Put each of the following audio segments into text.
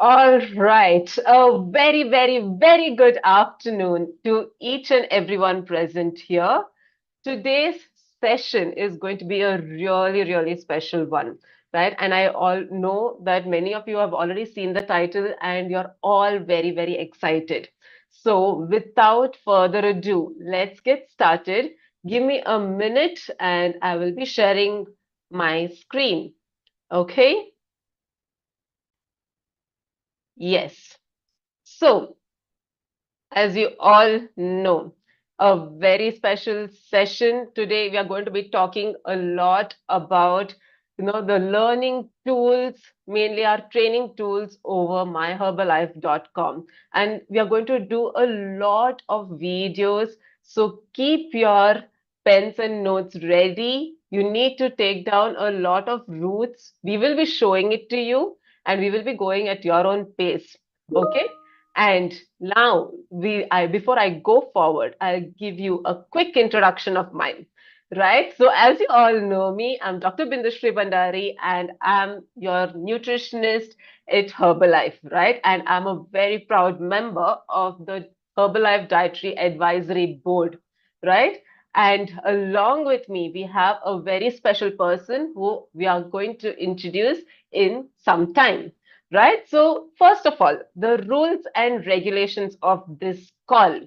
All right. A very, very, very good afternoon to each and everyone present here. Today's session is going to be a really, really special one, right? And I all know that many of you have already seen the title and you're all very, very excited. So without further ado, let's get started. Give me a minute and I will be sharing my screen. Okay? Yes. So as you all know, a very special session today. We are going to be talking a lot about, the learning tools, mainly our training tools over myherbalife.com. And we are going to do a lot of videos. So keep your pens and notes ready. You need to take down a lot of roots. We will be showing it to you and we will be going at your own pace. Okay? And now before I go forward, I'll give you a quick introduction of mine. Right. So as you all know me, I'm Dr. Bindushree Bandari and I'm your nutritionist at Herbalife, right? And I'm a very proud member of the Herbalife Dietary Advisory Board, right? And along with me, we have a very special person who we are going to introduce in some time. Right. So, first of all, the rules and regulations of this call.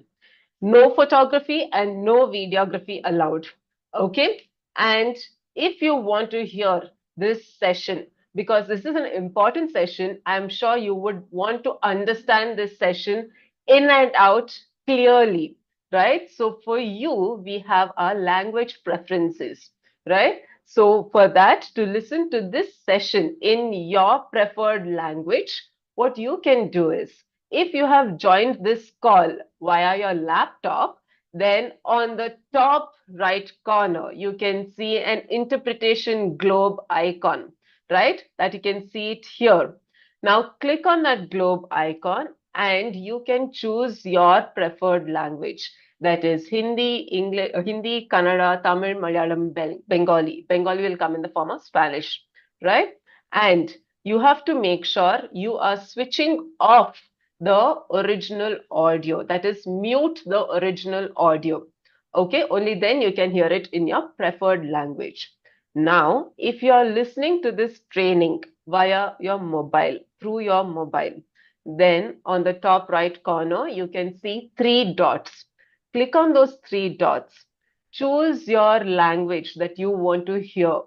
No photography and no videography allowed. Okay. And if you want to hear this session, because this is an important session, I'm sure you would want to understand this session in and out clearly, right? So for you, we have our language preferences, right? So for that, to listen to this session in your preferred language, what you can do is, if you have joined this call via your laptop, then on the top right corner, you can see an interpretation globe icon, right? That you can see it here. Now click on that globe icon and you can choose your preferred language. That is Hindi, English, Hindi, Kannada, Tamil, Malayalam, Bengali. Bengali will come in the form of Spanish, right? And you have to make sure you are switching off the original audio. That is, mute the original audio. Okay, only then you can hear it in your preferred language. Now, if you are listening to this training via your mobile, through your mobile, then on the top right corner, you can see three dots. Click on those three dots. Choose your language that you want to hear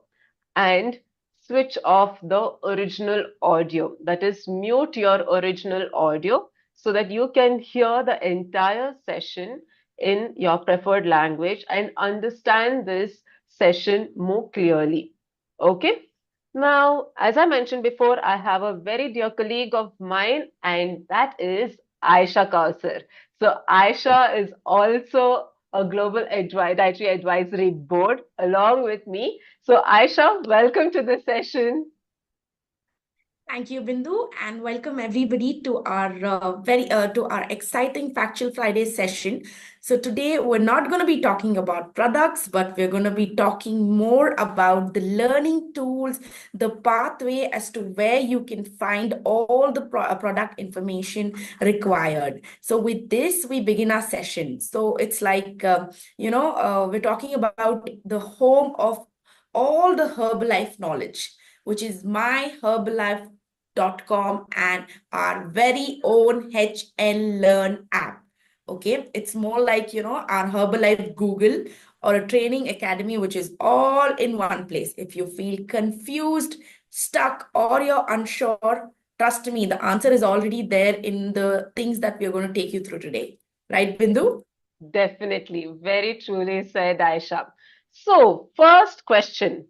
and switch off the original audio. That is, mute your original audio so that you can hear the entire session in your preferred language and understand this session more clearly. Okay. Now, as I mentioned before, I have a very dear colleague of mine, and that is Aisha Kausar. So, Aisha is also a global dietary advisory board along with me. So, Aisha, welcome to the session. Thank you, Bindu, and welcome everybody to our very to our exciting Factual Friday session. So today we're not going to be talking about products, but we're going to be talking more about the learning tools, the pathway as to where you can find all the product information required. So with this, we begin our session. So it's like we're talking about the home of all the Herbalife knowledge, which is myherbalife.com and our very own HN Learn app. Okay, it's more like, our Herbalife Google or a training academy, which is all in one place. If you feel confused, stuck, or you're unsure, trust me, the answer is already there in the things that we're going to take you through today. Right, Bindu? Definitely. Very truly said, Aisha. So, first question.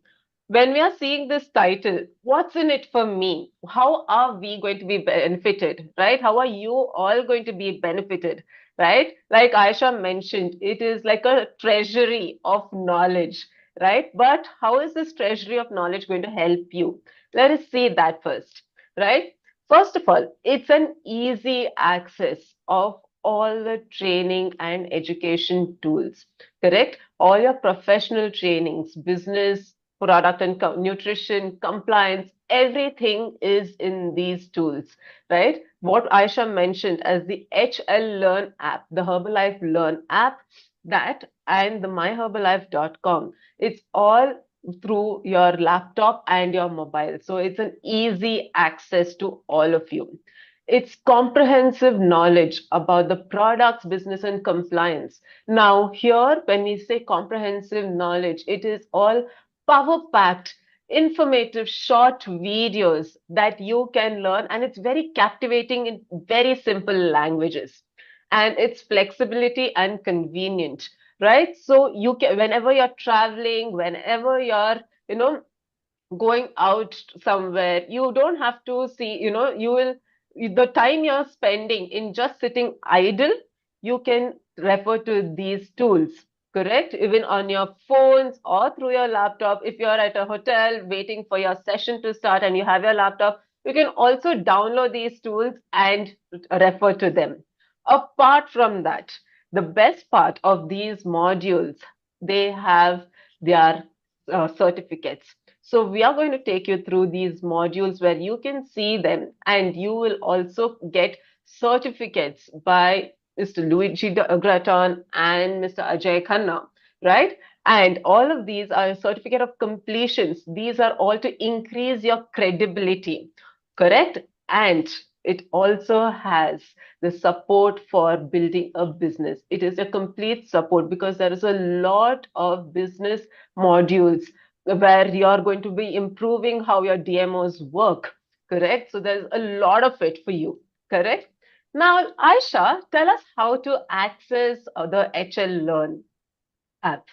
When we are seeing this title, what's in it for me? How are we going to be benefited, right? How are you all going to be benefited, right? Like Aisha mentioned, it is like a treasury of knowledge, right? But how is this treasury of knowledge going to help you? Let us see that first, right? First of all, it's an easy access of all the training and education tools, correct? All your professional trainings, business, product and nutrition, compliance, everything is in these tools, right? What Aisha mentioned as the HL Learn app, the Herbalife Learn app, that and the myherbalife.com. It's all through your laptop and your mobile. So it's an easy access to all of you. It's comprehensive knowledge about the products, business, and compliance. Now, here, when we say comprehensive knowledge, it is all power packed, informative, short videos that you can learn, and it's very captivating in very simple languages. And it's flexibility and convenient, right? So you can, whenever you're traveling, whenever you're, you know, going out somewhere, you don't have to see, you will, the time you're spending in just sitting idle, you can refer to these tools, correct? Even on your phones or through your laptop. If you're at a hotel waiting for your session to start and you have your laptop, you can also download these tools and refer to them. Apart from that, the best part of these modules, they have their certificates. So we are going to take you through these modules where you can see them, and you will also get certificates by Mr. Luigi Graton and Mr. Ajay Khanna, right? And all of these are a certificate of completions. These are all to increase your credibility, correct? And it also has the support for building a business. It is a complete support because there is a lot of business modules where you're going to be improving how your DMOs work, correct? So there's a lot of it for you, correct? Now, Aisha, tell us how to access the HL Learn app.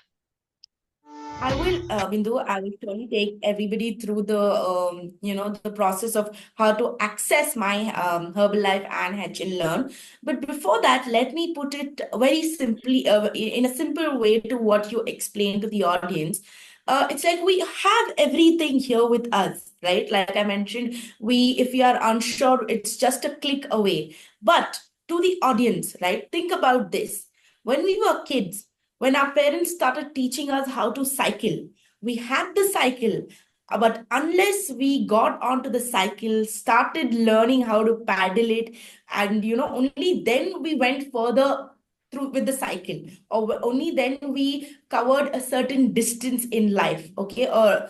Bindu, I will surely take everybody through the process of how to access my Herbalife and HL Learn. But before that, let me put it very simply, in a simple way to what you explained to the audience. It's like we have everything here with us, right? Like I mentioned, if we are unsure, it's just a click away. But to the audience, right? Think about this. When we were kids, when our parents started teaching us how to cycle, we had the cycle, but unless we got onto the cycle, started learning how to paddle it, and only then we went further through with the cycle, or only then we covered a certain distance in life. Okay, or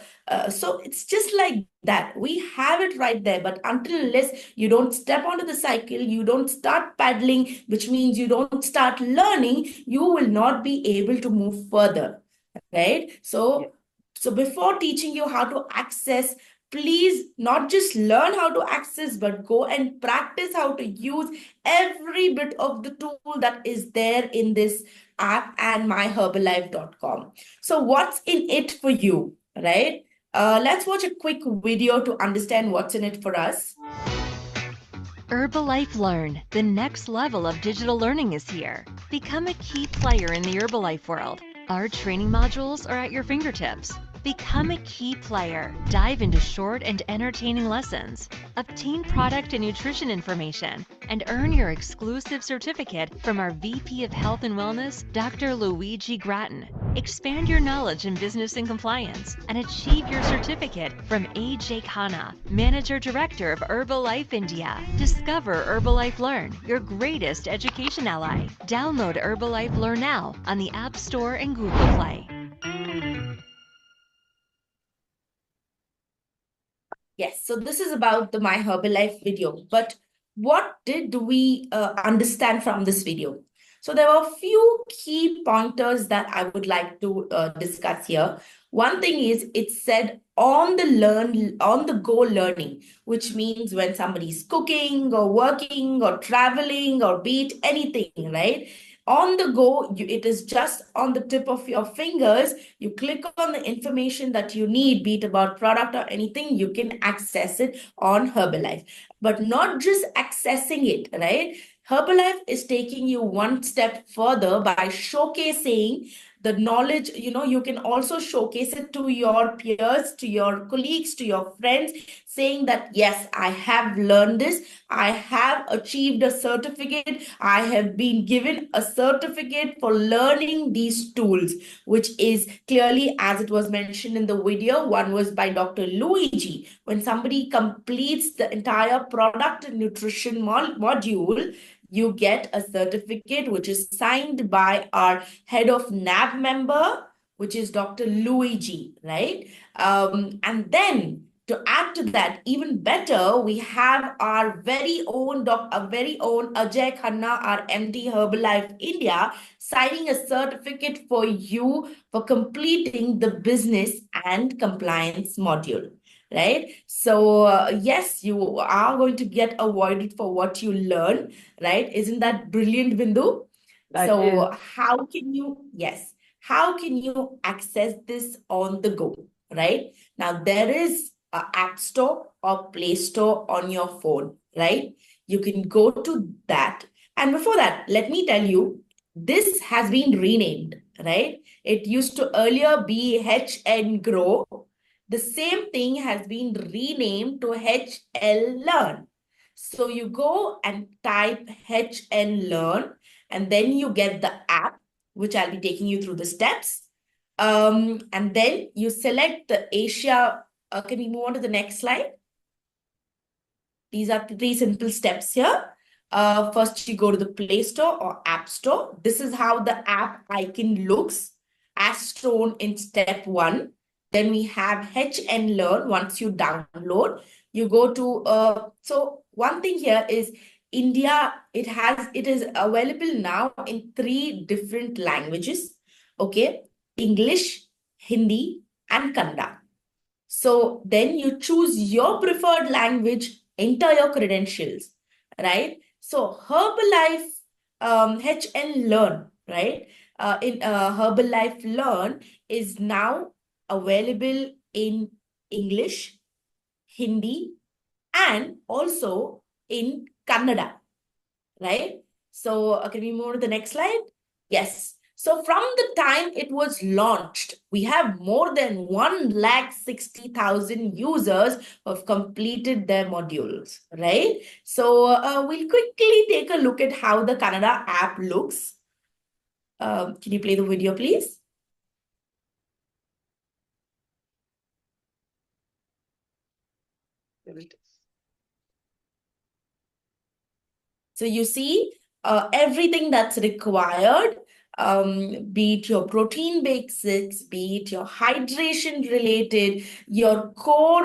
so it's just like that. We have it right there, but until unless you don't step onto the cycle, you don't start paddling, which means you don't start learning, you will not be able to move further, right? Yeah. So before teaching you how to access, please not just learn how to access, but go and practice how to use every bit of the tool that is there in this app and myherbalife.com. So what's in it for you, right? Let's watch a quick video to understand what's in it for us. Herbalife Learn, the next level of digital learning is here. Become a key player in the Herbalife world. Our training modules are at your fingertips. Become a key player. Dive into short and entertaining lessons. Obtain product and nutrition information and earn your exclusive certificate from our VP of Health and Wellness, Dr. Luigi Grattan. Expand your knowledge in business and compliance and achieve your certificate from Ajay Khanna, Manager Director of Herbalife India. Discover Herbalife Learn, your greatest education ally. Download Herbalife Learn now on the App Store and Google Play. Yes, so this is about the My Herbalife video. But what did we understand from this video? So there were a few key pointers that I would like to discuss here. One thing is it said on the go learning, which means when somebody's cooking or working or traveling or be it anything, right? On the go, it is just on the tip of your fingers. You click on the information that you need, be it about product or anything, you can access it on Herbalife. But not just accessing it, right? Herbalife is taking you one step further by showcasing The knowledge, you can also showcase it to your peers, to your colleagues, to your friends, saying that, yes, I have learned this, I have achieved a certificate, I have been given a certificate for learning these tools, which is clearly, as it was mentioned in the video, one was by Dr. Luigi. When somebody completes the entire product and nutrition module, you get a certificate which is signed by our head of NAB member, which is Dr. Luigi, right? And then to add to that, even better, we have our very own Ajay Khanna, our MD Herbalife India, signing a certificate for you for completing the business and compliance module. Right? So, yes, you are going to get awarded for what you learn, right? Isn't that brilliant, Bindu? That So is. how can you access this on the go, right? Now, there is a app store or Play Store on your phone, right? You can go to that. And before that, let me tell you, this has been renamed, right? It used to earlier be HN Grow. The same thing has been renamed to HL Learn. So you go and type HN Learn, and then you get the app, which I'll be taking you through the steps. And then you select the Asia. Can we move on to the next slide? These are three simple steps here. First, you go to the Play Store or App Store. This is how the app icon looks as shown in step one. Then we have HN Learn. Once you download, you go to, so one thing here is India, it is available now in three different languages. Okay, English, Hindi, and Kannada. So then you choose your preferred language, enter your credentials, right? So Herbalife HN Learn, right? In Herbalife Learn is now available in English, Hindi, and also in Kannada, right? So can we move to the next slide? Yes. So from the time it was launched, we have more than 160,000 users who have completed their modules, right? So we'll quickly take a look at how the Kannada app looks. Can you play the video, please? There it is. So you see everything that's required, be it your protein basics, be it your hydration related,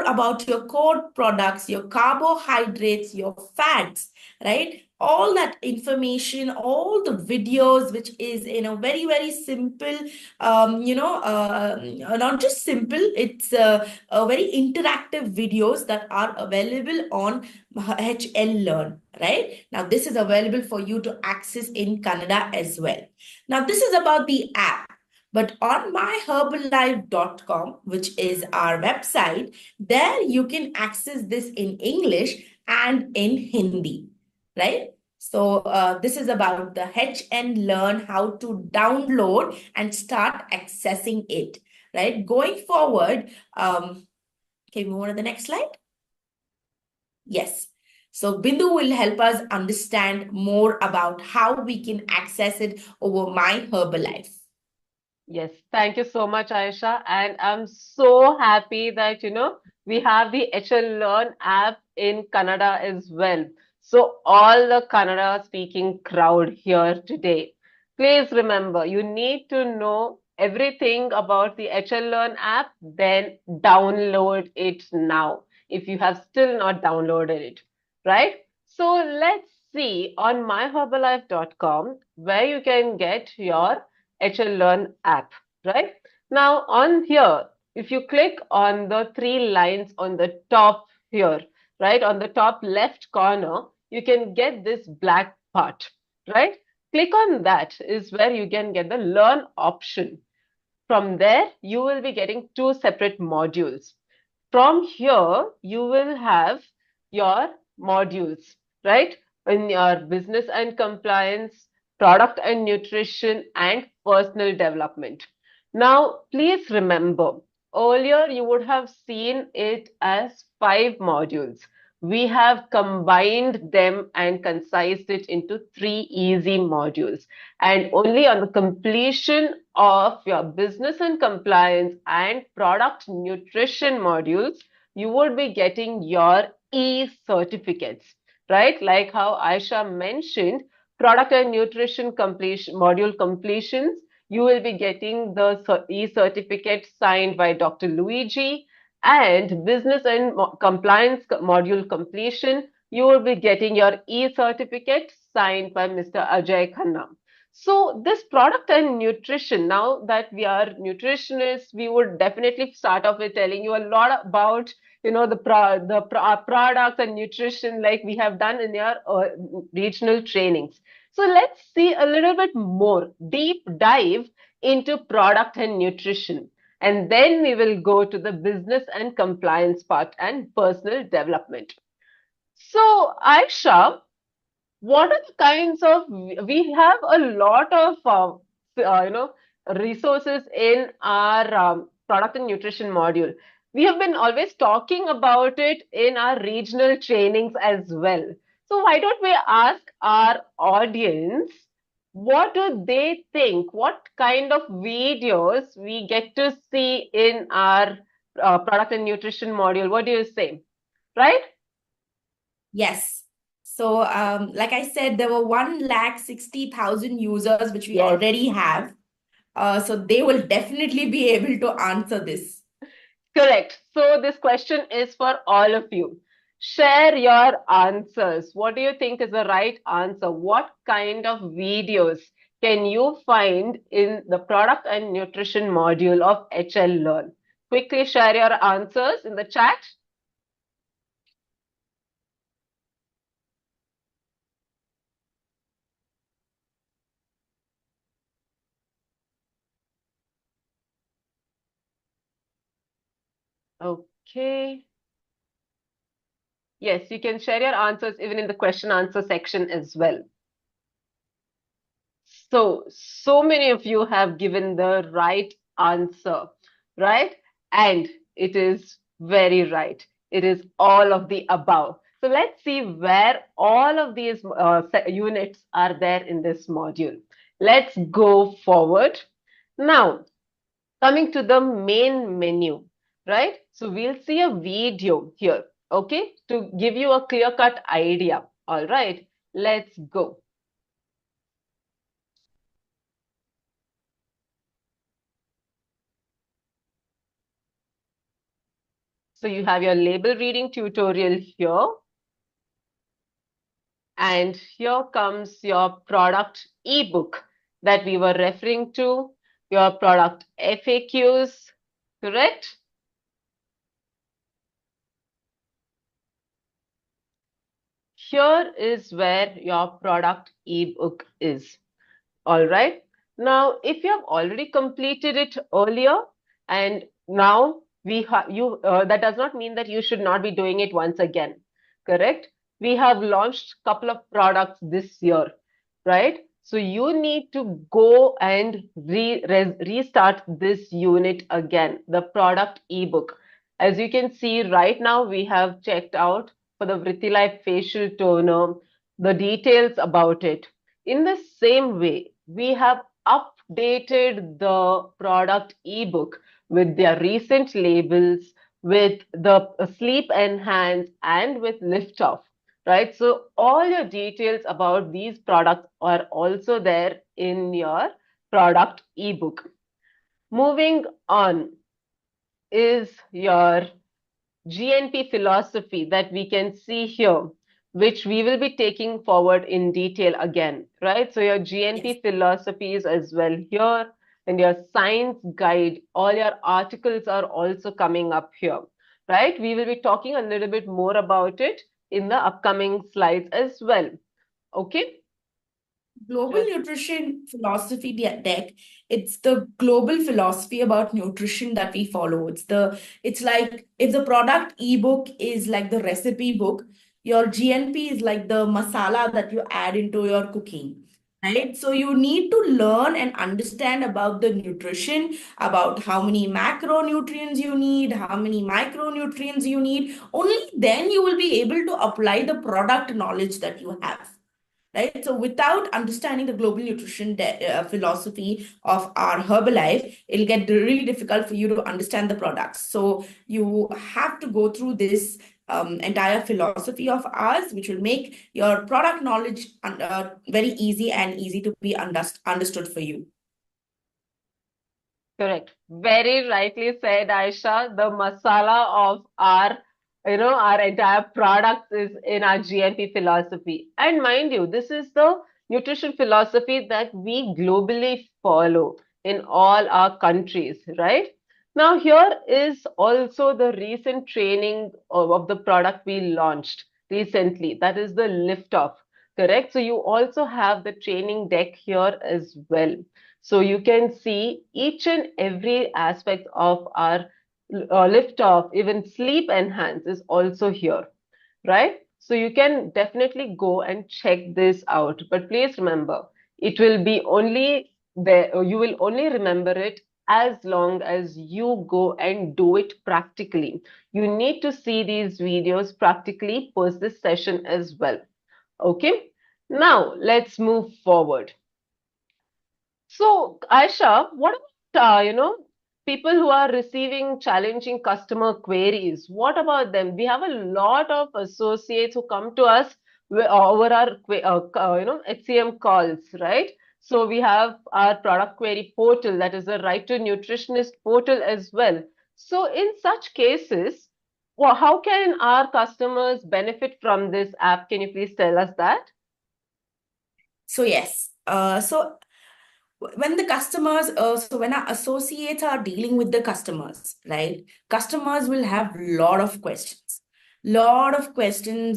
about your core products, your carbohydrates, your fats, right? All that information, all the videos, which is in a very, very simple, not just simple, it's a very interactive videos that are available on HL Learn, right? Now, this is available for you to access in Kannada as well. Now, this is about the app. But on myherbalife.com, which is our website, there you can access this in English and in Hindi, right? So this is about the HN Learn, how to download and start accessing it, right? Going forward, can we move on to the next slide? Yes. So Bindu will help us understand more about how we can access it over My Herbalife. Yes, thank you so much, Aisha. And I'm so happy that, we have the HL Learn app in Kannada as well. So all the Kannada speaking crowd here today, please remember, you need to know everything about the HL Learn app, then download it now if you have still not downloaded it, right? So let's see on myherbalife.com where you can get your HL Learn app, right? Now on here, if you click on the three lines on the top here, right, on the top left corner, you can get this black part, right? Click on that is where you can get the learn option. From there, you will be getting two separate modules. From here, you will have your modules, right? In your business and compliance, product and nutrition, and personal development. Now, please remember, earlier you would have seen it as 5 modules. We have combined them and concised it into 3 easy modules. And only on the completion of your business and compliance and product nutrition modules, you would be getting your e-certificates, right? Like how Aisha mentioned, product and nutrition completion module completions, you will be getting the e-certificate signed by Dr. Luigi, and business and compliance module completion, you will be getting your e-certificate signed by Mr. Ajay Khanna. So this product and nutrition, now that we are nutritionists, we would definitely start off with telling you a lot about, products and nutrition like we have done in your regional trainings. So let's see a little bit more deep dive into product and nutrition. And then we will go to the business and compliance part and personal development. So, Aisha, what are the kinds of, we have a lot of resources in our product and nutrition module. We have been always talking about it in our regional trainings as well. So why don't we ask our audience, what do they think, what kind of videos we get to see in our product and nutrition module? What do you say, right? Yes. So, like I said, there were 160,000 users, which we Yes. already have. So they will definitely be able to answer this. Correct. So this question is for all of you. Share your answers. What do you think is the right answer? What kind of videos can you find in the product and nutrition module of HL Learn? Quickly share your answers in the chat. Okay. Yes, you can share your answers even in the question answer section as well. So many of you have given the right answer, right? And it is very right. It is all of the above. So let's see where all of these units are there in this module. Let's go forward. Now, coming to the main menu, right? So we'll see a video here, okay, to give you a clear-cut idea. All right, let's go. So you have your label reading tutorial here. And here comes your product ebook that we were referring to, your product FAQs, correct? Here is where your product ebook is. All right. Now, if you have already completed it earlier and now we have you, that does not mean that you should not be doing it once again. Correct? We have launched a couple of products this year, right? So you need to go and restart this unit again, the product ebook. As you can see right now, we have checked out for the Vritti Life facial toner, the details about it. In the same way, we have updated the product ebook with their recent labels, with the sleep enhance and with lift off, right? So all your details about these products are also there in your product ebook. Moving on is your GNP philosophy that we can see here, which we will be taking forward in detail again, right? So your GNP Yes. philosophies as well here, and your science guide, all your articles are also coming up here, right? We will be talking a little bit more about it in the upcoming slides as well. Okay? Global Just nutrition philosophy deck. It's the global philosophy about nutrition that we follow. It's like if the product ebook is like the recipe book, your GNP is like the masala that you add into your cooking. right? So you need to learn and understand about the nutrition, about how many macronutrients you need, how many micronutrients you need. Only then you will be able to apply the product knowledge that you have. Right. So without understanding the global nutrition philosophy of our Herbalife, it'll get really difficult for you to understand the products. So you have to go through this entire philosophy of ours, which will make your product knowledge very easy and easy to be understood for you. Correct. Very rightly said, Aisha. The masala of our entire products is in our GNP philosophy. And mind you, this is the nutrition philosophy that we globally follow in all our countries, right? Now, here is also the recent training of the product we launched recently. That is the lift off, correct? So you also have the training deck here as well. So you can see each and every aspect of our lift off, even sleep enhance is also here, right? So you can definitely go and check this out. But please remember, it will be only there, or you will only remember it as long as you go and do it practically. You need to see these videos practically post this session as well. Okay. Now let's move forward. So, Aisha, what about, people who are receiving challenging customer queries? What about them? We have a lot of associates who come to us over our, HCM calls, right? So we have our product query portal, that is the Right to Nutritionist portal as well. So in such cases, well, how can our customers benefit from this app? Can you please tell us that? So yes, so when the customers so when our associates are dealing with the customers, right, customers will have lot of questions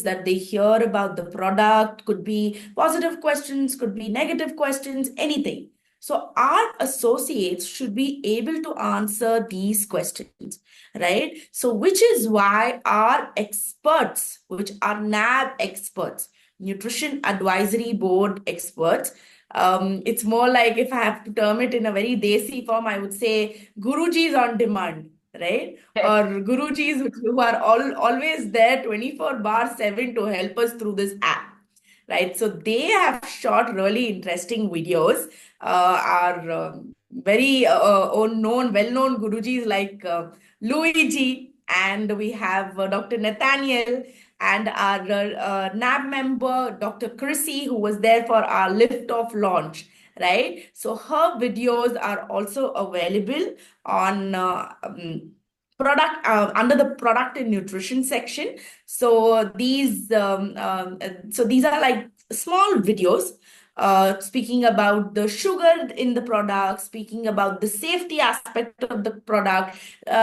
that they hear about the product. Could be positive questions, could be negative questions, anything. So our associates should be able to answer these questions, right? So which is why our experts, which are NAB experts, nutrition advisory board experts, it's more like, if I have to term it in a very desi form, I would say Guruji's on demand, right? Yes. Or Gurujis who are always there 24 bar 7 to help us through this app, right? So they have shot really interesting videos. Our very well-known Gurujis like Luigi, and we have Dr. Nathaniel, and our NAB member, Dr. Chrissy, who was there for our lift-off launch, right? So her videos are also available on product under the product and nutrition section. So these are like small videos speaking about the sugar in the product, speaking about the safety aspect of the product,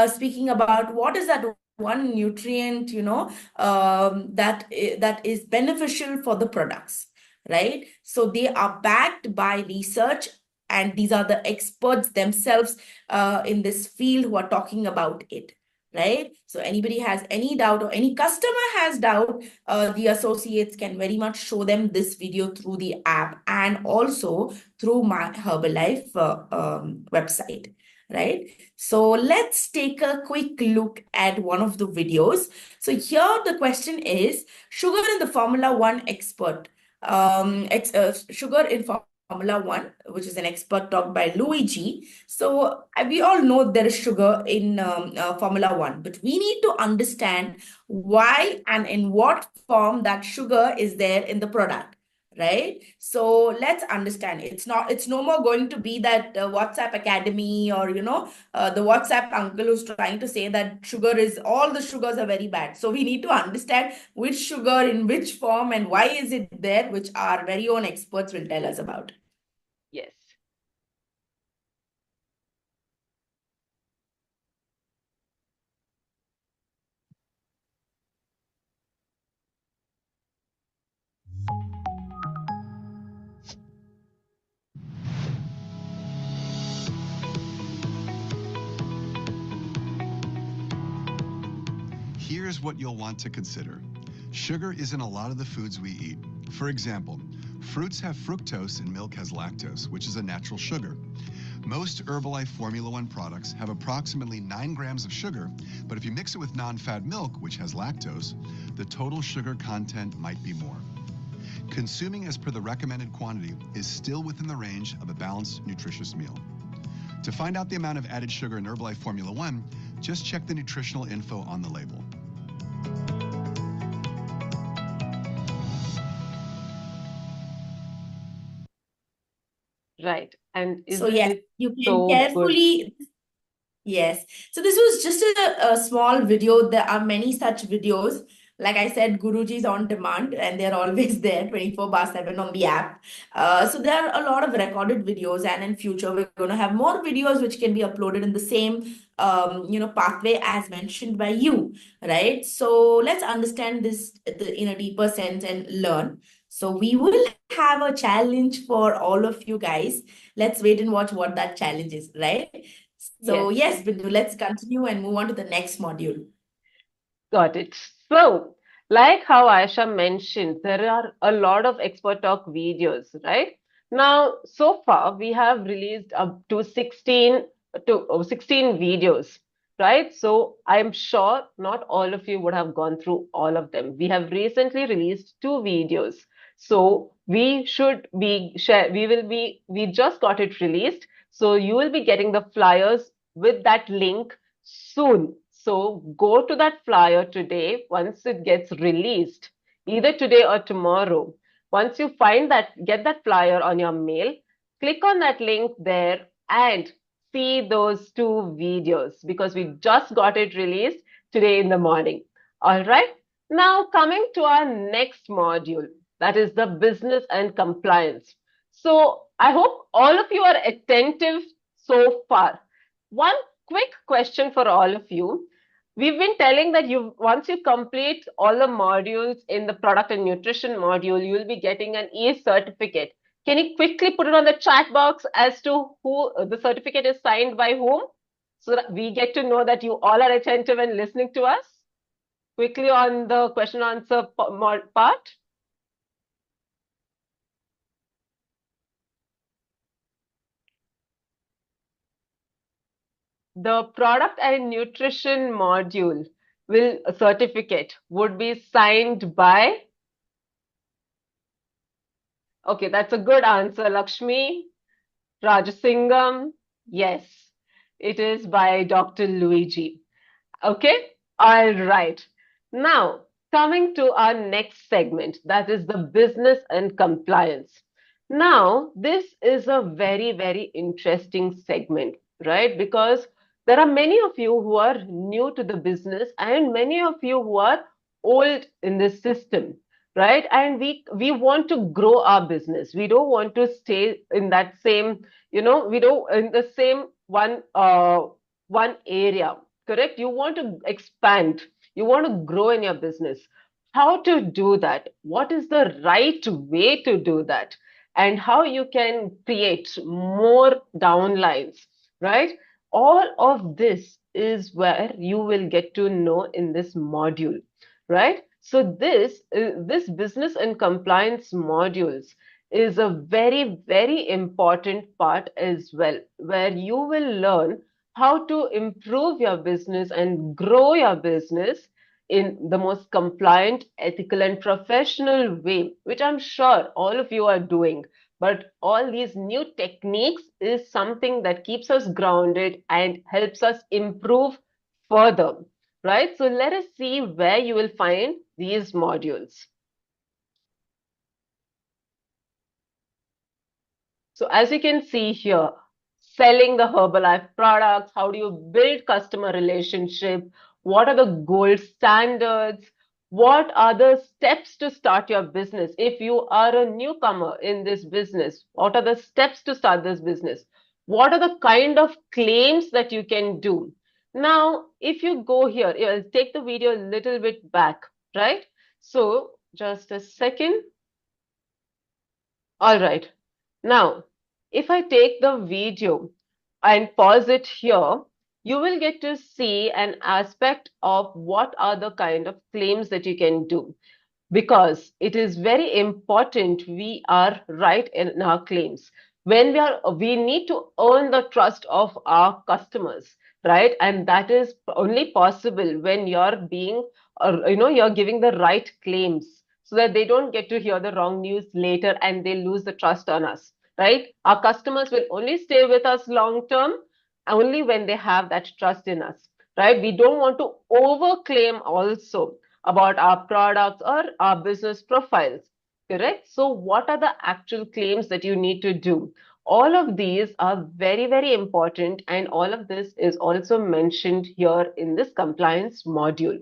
speaking about what is that one nutrient, that is beneficial for the products, right? So they are backed by research, and these are the experts themselves in this field who are talking about it, right? So anybody has any doubt, or any customer has doubt, the associates can very much show them this video through the app, and also through my Herbalife website, right? So let's take a quick look at one of the videos. So here the question is, sugar in the Formula One expert, sugar in Formula One, which is an expert talk by Luigi. So we all know there is sugar in Formula One, but we need to understand why and in what form that sugar is there in the product, right? So let's understand. It's no more going to be that WhatsApp Academy, or the WhatsApp uncle who's trying to say that all the sugars are very bad. So we need to understand which sugar in which form and why is it there, which our very own experts will tell us about. Yes. Here's what you'll want to consider. Sugar is in a lot of the foods we eat. For example, Fruits have fructose and milk has lactose, which is a natural sugar. Most Herbalife Formula One products have approximately 9 grams of sugar, but if you mix it with non-fat milk, which has lactose, the total sugar content might be more. Consuming as per the recommended quantity is still within the range of a balanced, nutritious meal. To find out the amount of added sugar in Herbalife Formula One, just check the nutritional info on the label. Right. And So isn't yes, it you can so good? carefully. Yes. So this was just a small video. There are many such videos. Like I said, Guruji's on demand and they're always there 24 bar 7 on the app. So there are a lot of recorded videos, and in future we're going to have more videos which can be uploaded in the same pathway as mentioned by you, right? So let's understand this in a deeper sense and learn. So we will have a challenge for all of you guys. Let's wait and watch what that challenge is, right? So Yes. yes, Bindu, let's continue and move on to the next module. Got it. So, like how Aisha mentioned, there are a lot of expert talk videos, right? Now, so far, we have released up to 16 videos, right? So, I'm sure not all of you would have gone through all of them. We have recently released 2 videos. So, we just got it released. So, you will be getting the flyers with that link soon. So go to that flyer today once it gets released, either today or tomorrow. Once you find that, get that flyer on your mail, click on that link there and see those 2 videos because we just got it released today in the morning. All right. Now coming to our next module, that is the business and compliance. So I hope all of you are attentive so far. One quick question for all of you. We've been telling that you once you complete all the modules in the product and nutrition module, you will be getting an e-certificate. Can you quickly put it on the chat box as to who the certificate is signed by whom? So that we get to know that you all are attentive and listening to us. Quickly on the question answer part. The product and nutrition module will certificate would be signed by. Okay, that's a good answer, Lakshmi. Rajasingam, yes, it is by Dr. Luigi. Okay, all right. Now, coming to our next segment, that is the business and compliance. Now, this is a very, very interesting segment, right? Because there are many of you who are new to the business and many of you who are old in this system, right? And we want to grow our business. We don't want to stay in that same, we don't in the same one area. Correct? You want to expand, you want to grow in your business. How to do that? What is the right way to do that? And how you can create more downlines, right? All of this is where you will get to know in this module, right? So this business and compliance modules is a very, very important part as well, where you will learn how to improve your business and grow your business in the most compliant, ethical, and professional way, which I'm sure all of you are doing. But all these new techniques is something that keeps us grounded and helps us improve further, right? So let us see where you will find these modules. So as you can see here, selling the Herbalife products, how do you build customer relationship? What are the gold standards? What are the steps to start your business? If you are a newcomer in this business, what are the steps to start this business? What are the kind of claims that you can do? Now, if you go here, I'll take the video a little bit back, right? So just a second. All right. Now, if I take the video and pause it here, you will get to see an aspect of what are the kind of claims that you can do. because it is very important we are right in our claims. When we need to earn the trust of our customers, right? And that is only possible when you're being, you're giving the right claims so that they don't get to hear the wrong news later and they lose the trust on us, right? Our customers will only stay with us long term only when they have that trust in us, right? We don't want to overclaim also about our products or our business profiles, correct? So what are the actual claims that you need to do? All of these are very, very important, and all of this is also mentioned here in this compliance module.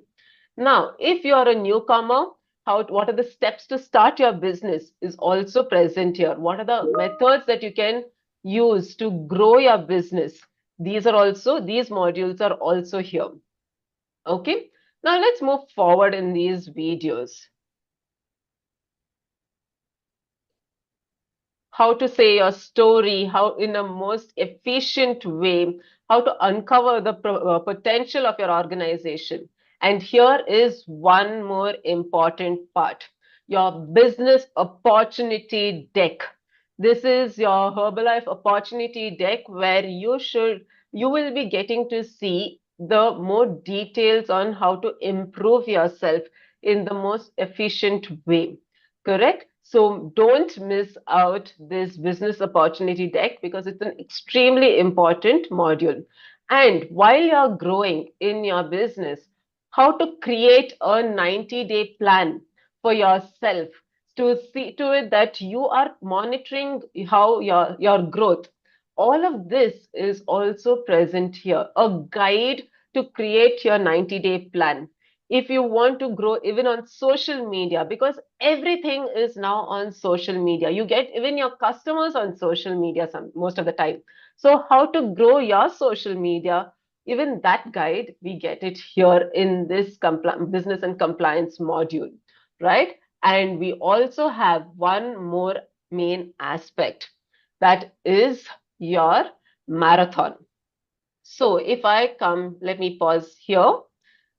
Now, if you are a newcomer, what are the steps to start your business is also present here. What are the methods that you can use to grow your business? These modules are also here. Okay, now let's move forward in these videos. How to say your story, how in a most efficient way, how to uncover the potential of your organization. And here is one more important part, your business opportunity deck. This is your Herbalife opportunity deck where you will be getting to see the more details on how to improve yourself in the most efficient way. Correct? So don't miss out this business opportunity deck because it's an extremely important module. And while you're growing in your business, how to create a 90-day plan for yourself to see to it that you are monitoring how your growth. All of this is also present here. A guide to create your 90-day plan if you want to grow even on social media, because everything is now on social media. You get even your customers on social media most of the time. So how to grow your social media, even that guide, we get it here in this business and compliance module, right? And we also have one more main aspect, that is your marathon. So if I come, let me pause here.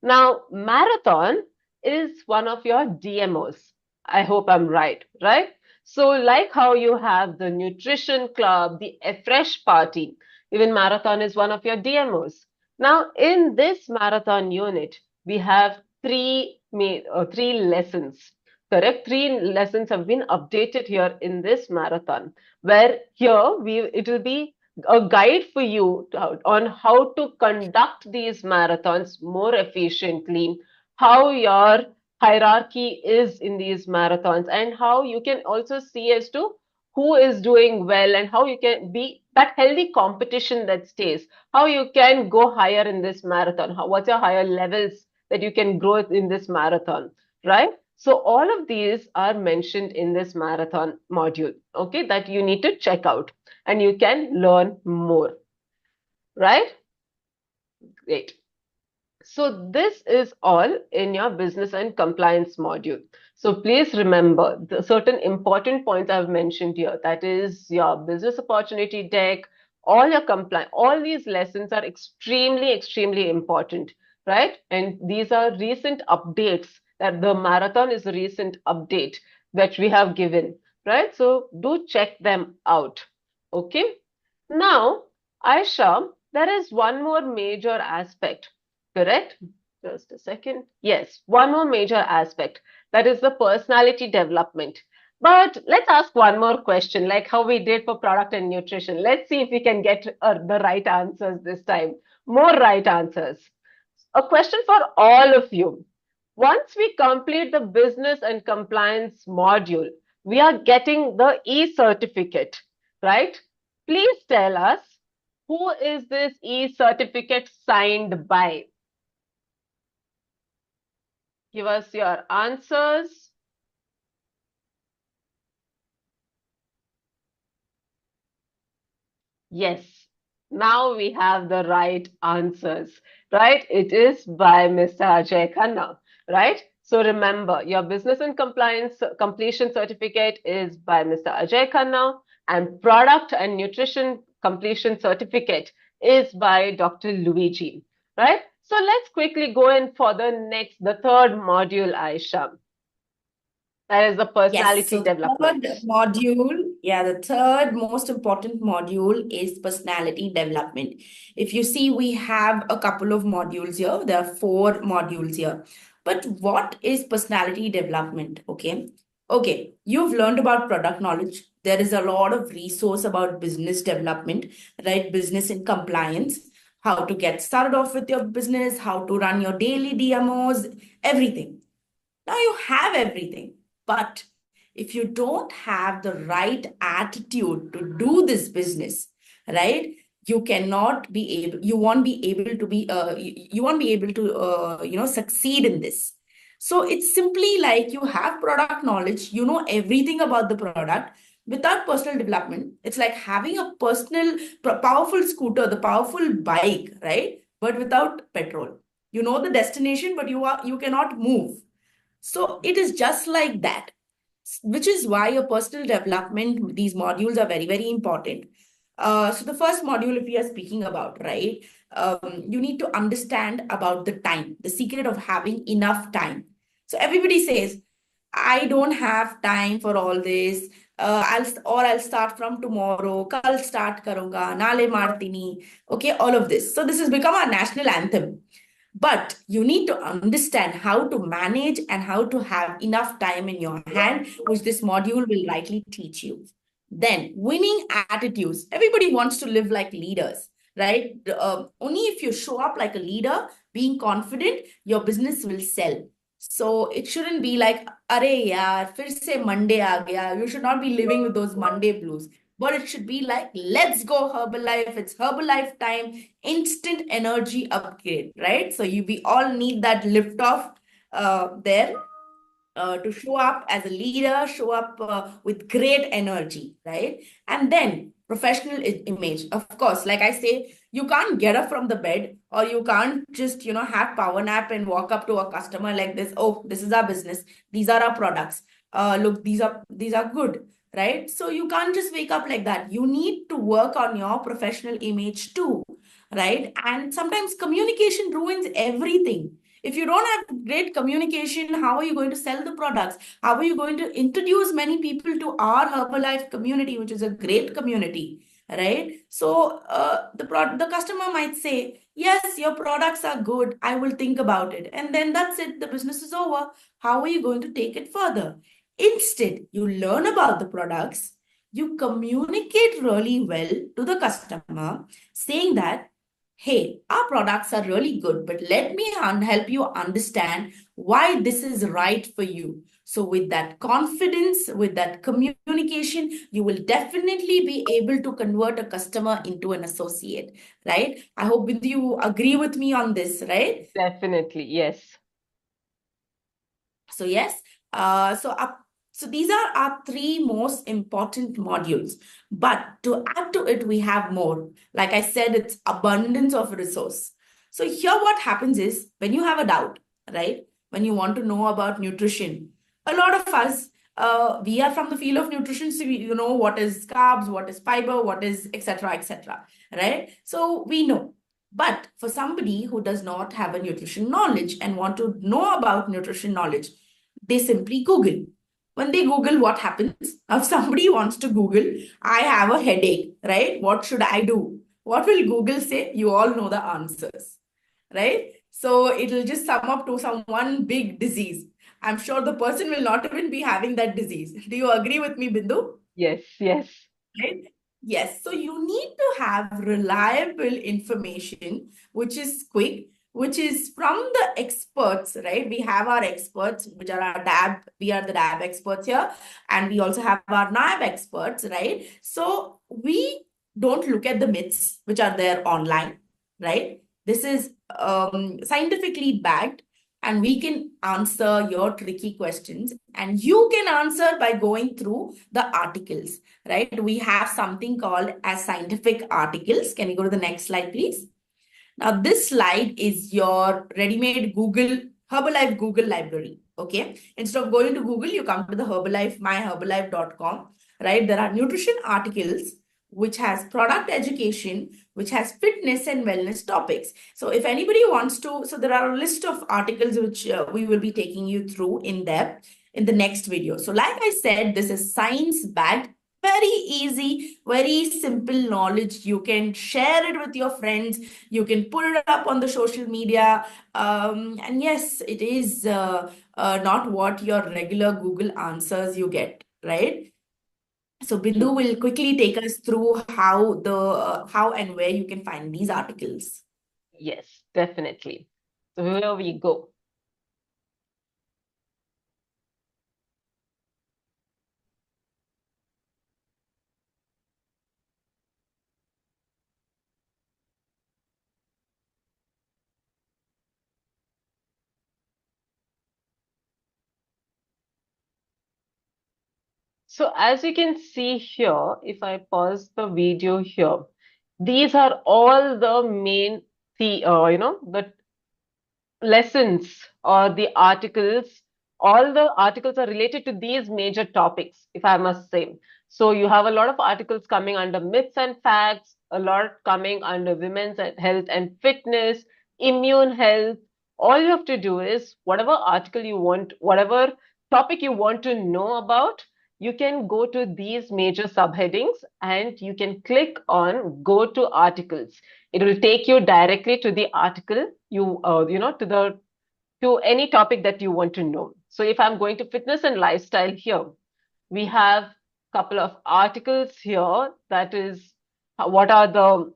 Now, marathon is one of your DMOs. I hope I'm right, right? So, like how you have the nutrition club, the fresh party, even marathon is one of your DMOs. Now, in this marathon unit, we have three lessons. Correct? Three lessons have been updated here in this marathon, where here it will be a guide for you on how to conduct these marathons more efficiently, how your hierarchy is in these marathons, and how you can also see as to who is doing well and how you can be that healthy competition that stays, how you can go higher in this marathon, what's your higher levels that you can grow in this marathon, right? So all of these are mentioned in this marathon module, okay, that you need to check out and you can learn more, right? Great. So this is all in your business and compliance module. So please remember the certain important points I've mentioned here. That is your business opportunity deck, all your compliance, all these lessons are extremely, extremely important, right? And these are recent updates, that the marathon is a recent update that we have given, right? So do check them out. Okay. Now, Aisha, there is one more major aspect, correct? Just a second. Yes, one more major aspect, that is the personality development. But let's ask one more question, like how we did for product and nutrition. Let's see if we can get the right answers this time. More right answers. A question for all of you. Once we complete the business and compliance module, we are getting the e-certificate, right? Please tell us, who is this e-certificate signed by? Give us your answers. Yes, now we have the right answers, right? It is by Mr. Ajay Khanna, right? So remember, your business and compliance completion certificate is by Mr. Ajay Khanna, and product and nutrition completion certificate is by Dr. Luigi, right? So let's quickly go in for the third module, Aisha. That is the Yes, personality so the third development. module, the third most important module is personality development. If you see, we have a couple of modules here. There are four modules here. But what is personality development? Okay, you've learned about product knowledge. There is a lot of resource about business development, right? Business and compliance, how to get started off with your business, how to run your daily DMOs, everything. Now you have everything, but if you don't have the right attitude to do this business, right? You cannot be able, you won't be able to be, you won't be able to, succeed in this. So it's simply like you have product knowledge, you know everything about the product. Without personal development, it's like having a personal, powerful scooter, the powerful bike, right? But without petrol. You know the destination, but you cannot move. So it is just like that, which is why your personal development, these modules are very, very important. So the first module, if we are speaking about, right, you need to understand about the time, the secret of having enough time. So everybody says, I don't have time for all this. I'll start from tomorrow. Kal start karunga. Nale martini. Okay, all of this. So this has become our national anthem. But you need to understand how to manage and how to have enough time in your hand, which this module will likely teach you. Then, winning attitudes. Everybody wants to live like leaders, right? Only if you show up like a leader, being confident, your business will sell. So it shouldn't be like, "Are yaar, fir se Monday aa gaya." You should not be living with those Monday blues. But it should be like, let's go Herbalife. It's Herbalife time, instant energy upgrade, right? So we all need that lift off there to show up as a leader, show up with great energy, right? And then professional image. Of course, like I say, you can't get up from the bed or you can't just, have power nap and walk up to a customer like this. Oh, this is our business. These are our products. Look, these are good, right? So you can't just wake up like that. You need to work on your professional image too, right? And sometimes communication ruins everything. If you don't have great communication, how are you going to sell the products? How are you going to introduce many people to our Herbalife community, which is a great community, right? So the customer might say, yes, your products are good. I will think about it. And then that's it. The business is over. How are you going to take it further? Instead, you learn about the products. You communicate really well to the customer, saying that, hey, our products are really good, but let me help you understand why this is right for you. So with that confidence, with that communication, you will definitely be able to convert a customer into an associate, right? I hope you agree with me on this, right? Definitely, yes. So yes, so these are our three most important modules. But to add to it, we have more. Like I said, it's abundance of resource. So here what happens is when you have a doubt, right? When you want to know about nutrition, a lot of us, we are from the field of nutrition, so we, what is carbs, what is fiber, what is etc., right? So we know. But for somebody who does not have a nutrition knowledge and want to know about nutrition knowledge, they simply Google. When they Google, what happens? Now, if somebody wants to Google, I have a headache, right? What should I do? What will Google say? You all know the answers, right? So it'll just sum up to some one big disease. I'm sure the person will not even be having that disease. Do you agree with me, Bindu? Yes, yes. Right? Yes. So you need to have reliable information, which is quick, which is from the experts, right? We have our experts, which are our DAB. We are the DAB experts here. And we also have our NAB experts, right? So we don't look at the myths which are there online, right? This is scientifically backed, and we can answer your tricky questions. And you can answer by going through the articles, right? We have something called as scientific articles. Can you go to the next slide, please? Now, this slide is your ready-made Herbalife Google library. Okay. Instead of going to Google, you come to the Herbalife, myherbalife.com, right? There are nutrition articles, which has product education, which has fitness and wellness topics. So if anybody wants to, so there are a list of articles which we will be taking you through in depth. in the next video. So like I said, this is science backed, very easy, very simple knowledge. You can share it with your friends. You can put it up on the social media. And yes, it is not what your regular Google answers you get, right? So Bindu True. will quickly take us through how and where you can find these articles. Yes, definitely. So here we go. So as you can see here, if I pause the video here, these are all the main the lessons or the articles. All the articles are related to these major topics, if I must say. So you have a lot of articles coming under myths and facts, a lot coming under women's health and fitness, immune health. All you have to do is whatever article you want, whatever topic you want to know about, you can go to these major subheadings and you can click on go to articles. It will take you directly to the article to any topic that you want to know. So if I'm going to fitness and lifestyle here, we have a couple of articles here. That is, what are the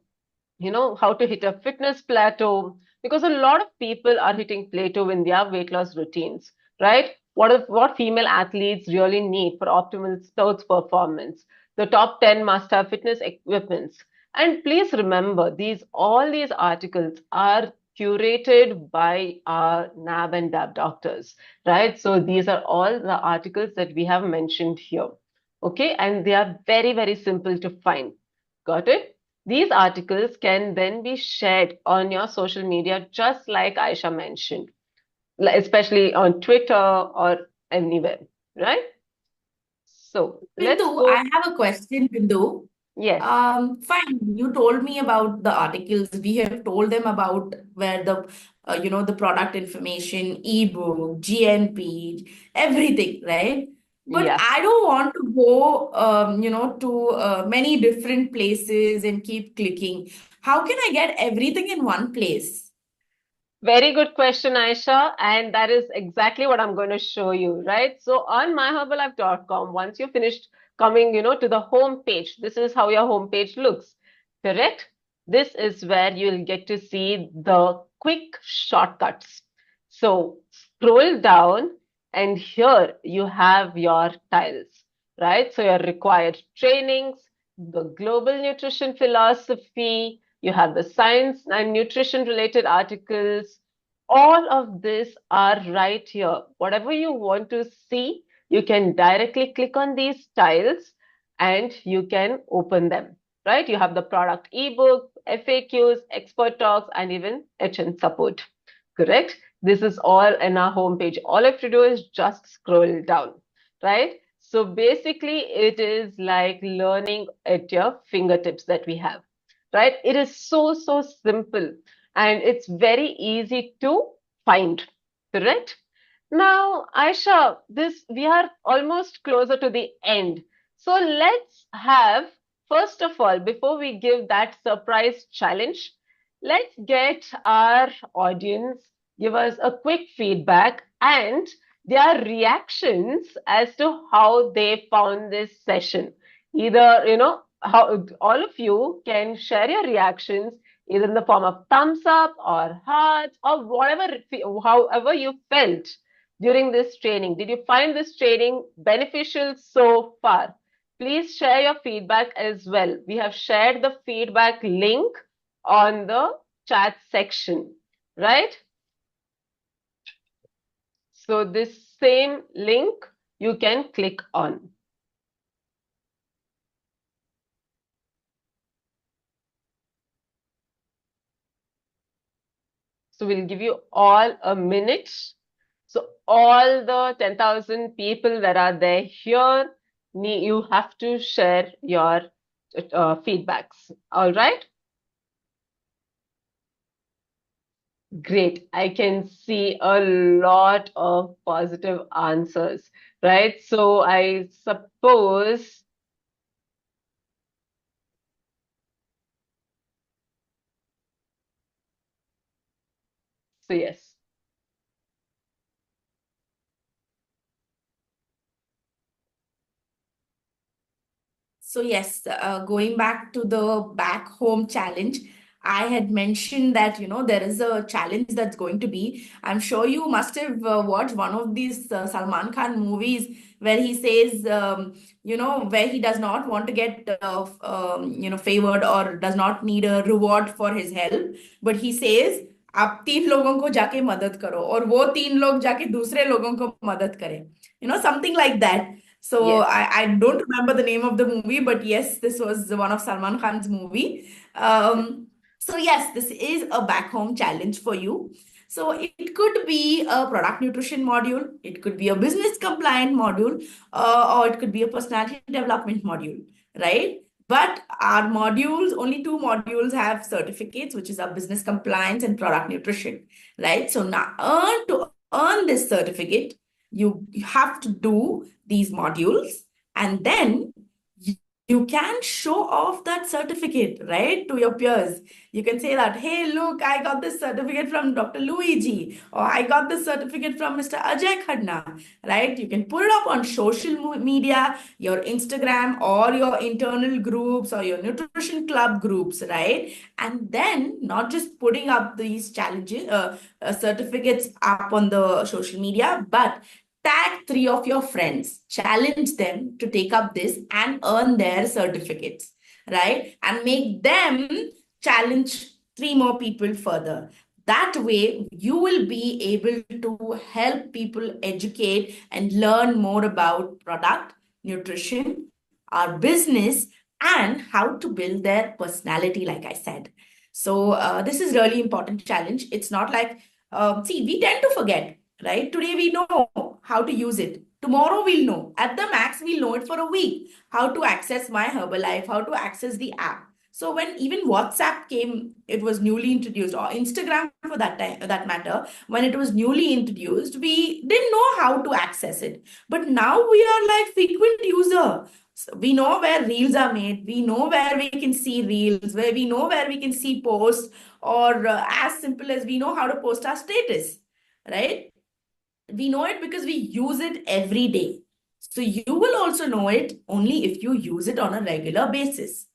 how to hit a fitness plateau, because a lot of people are hitting plateau in their weight loss routines, right? What female athletes really need for optimal sports performance, the top 10 must have fitness equipments. And please remember, all these articles are curated by our NAB and DAB doctors, right? So these are all the articles that we have mentioned here. Okay, and they are very, very simple to find. Got it? These articles can then be shared on your social media, just like Aisha mentioned, especially on Twitter or anywhere, right? So let's Bindu, I go. have a question, Bindu. Yes, Fine. You told me about the articles. We have told them about where the product information, ebook, GNP, everything, right? But yeah. I don't want to go, to many different places and keep clicking. How can I get everything in one place? Very good question, Aisha. And that is exactly what I'm going to show you, right? So on myherbalife.com, once you're finished coming, to the home page, this is how your home page looks, correct? This is where you'll get to see the quick shortcuts. So scroll down and here you have your tiles, right? So your required trainings, the global nutrition philosophy, you have the science and nutrition related articles. All of this are right here. Whatever you want to see, you can directly click on these tiles and you can open them, right? You have the product ebook, FAQs, expert talks, and even HN support, correct? This is all in our homepage. All I have to do is just scroll down, right? So basically, it is like learning at your fingertips that we have, right? It is so, so simple and it's very easy to find, correct? Now, Aisha, this we are almost closer to the end. So let's have, first of all, before we give that surprise challenge, let's get our audience give us a quick feedback and their reactions as to how they found this session. Either, how all of you can share your reactions either in the form of thumbs up or hearts or whatever, however you felt during this training. Did you find this training beneficial so far? Please share your feedback as well. We have shared the feedback link on the chat section, right? So this same link you can click on. So we'll give you all a minute. So all the 10,000 people that are there here, you have to share your feedbacks. All right? Great. I can see a lot of positive answers. right? So I suppose, so yes. So yes, going back to the back home challenge, I had mentioned that there is a challenge that's going to be. I'm sure you must have watched one of these Salman Khan movies where he says, where he does not want to get favored or does not need a reward for his help, but he says आप तीन लोगों को जाके मदद करो और वो तीन लोग जाके दूसरे लोगों को मदद करें, something like that. So Yes. I don't remember the name of the movie, but yes, this was one of Salman Khan's movie. So yes, this is a back home challenge for you. So it could be a product nutrition module, it could be a business compliant module, or it could be a personality development module, right? But our modules, only two modules have certificates, which is our business compliance and product nutrition, right? So now to earn this certificate, you have to do these modules, and then you you can show off that certificate, right, to your peers. You can say that, hey, look, I got this certificate from Dr. Luigi, or I got this certificate from Mr. Ajay Khadna, right? You can put it up on social media, your Instagram, or your internal groups, or your nutrition club groups, right? And then not just putting up these challenges, certificates up on the social media, but tag three of your friends, challenge them to take up this and earn their certificates, right? And make them challenge three more people further. That way, you will be able to help people educate and learn more about product, nutrition, our business, and how to build their personality, like I said. So, this is really important challenge. It's not like, see, we tend to forget, right? Today we know how to use it. Tomorrow we'll know. At the max, we'll know it for a week. How to access My Herbalife, how to access the app. So when even WhatsApp came, it was newly introduced, or Instagram for that time, that matter, when it was newly introduced, we didn't know how to access it. But now we are like frequent user. So we know where reels are made. We know where we can see reels, where we know where we can see posts, or as simple as we know how to post our status, right? We know it because we use it every day. So you will also know it only if you use it on a regular basis,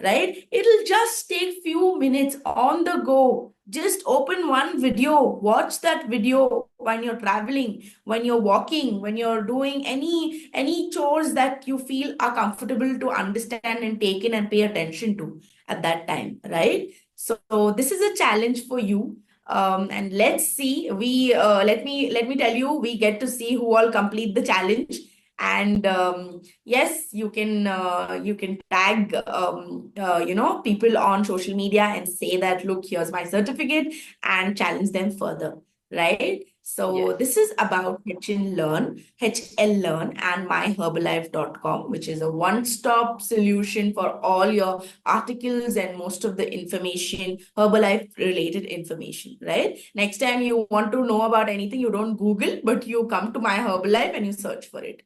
right? It'll just take few minutes on the go. Just open one video, watch that video when you're traveling, when you're walking, when you're doing any chores that you feel are comfortable to understand and take in and pay attention to at that time, right? So this is a challenge for you, and let's see, we let me tell you, we get to see who all complete the challenge. And yes, you can tag people on social media and say that, look, here's my certificate, and challenge them further, right? So Yes. this is about HL Learn and myherbalife.com, which is a one-stop solution for all your articles and most of the information, Herbalife related information, right? Next time you want to know about anything, you don't Google, but you come to My Herbalife and you search for it,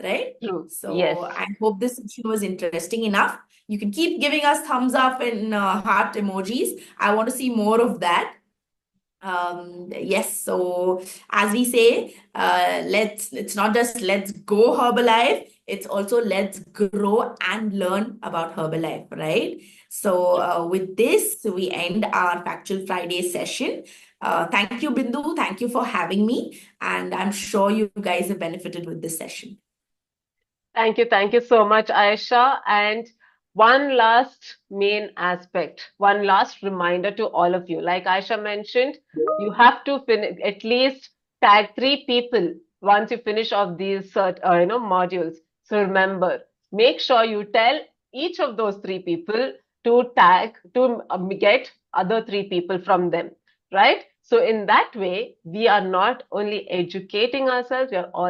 right? True. So Yes. I hope this session was interesting enough. You can keep giving us thumbs up and heart emojis. I want to see more of that. Yes, so as we say, it's not just let's go Herbalife, it's also let's grow and learn about Herbalife, right? So with this, we end our Factual Friday session. Thank you, Bindu. Thank you for having me. And I'm sure you guys have benefited with this session. Thank you so much, Aisha. And one last main aspect, one last reminder to all of you. Like Aisha mentioned, you have to at least tag three people once you finish off these modules. So remember, make sure you tell each of those three people to tag to get other three people from them, right? So in that way, we are not only educating ourselves, we are all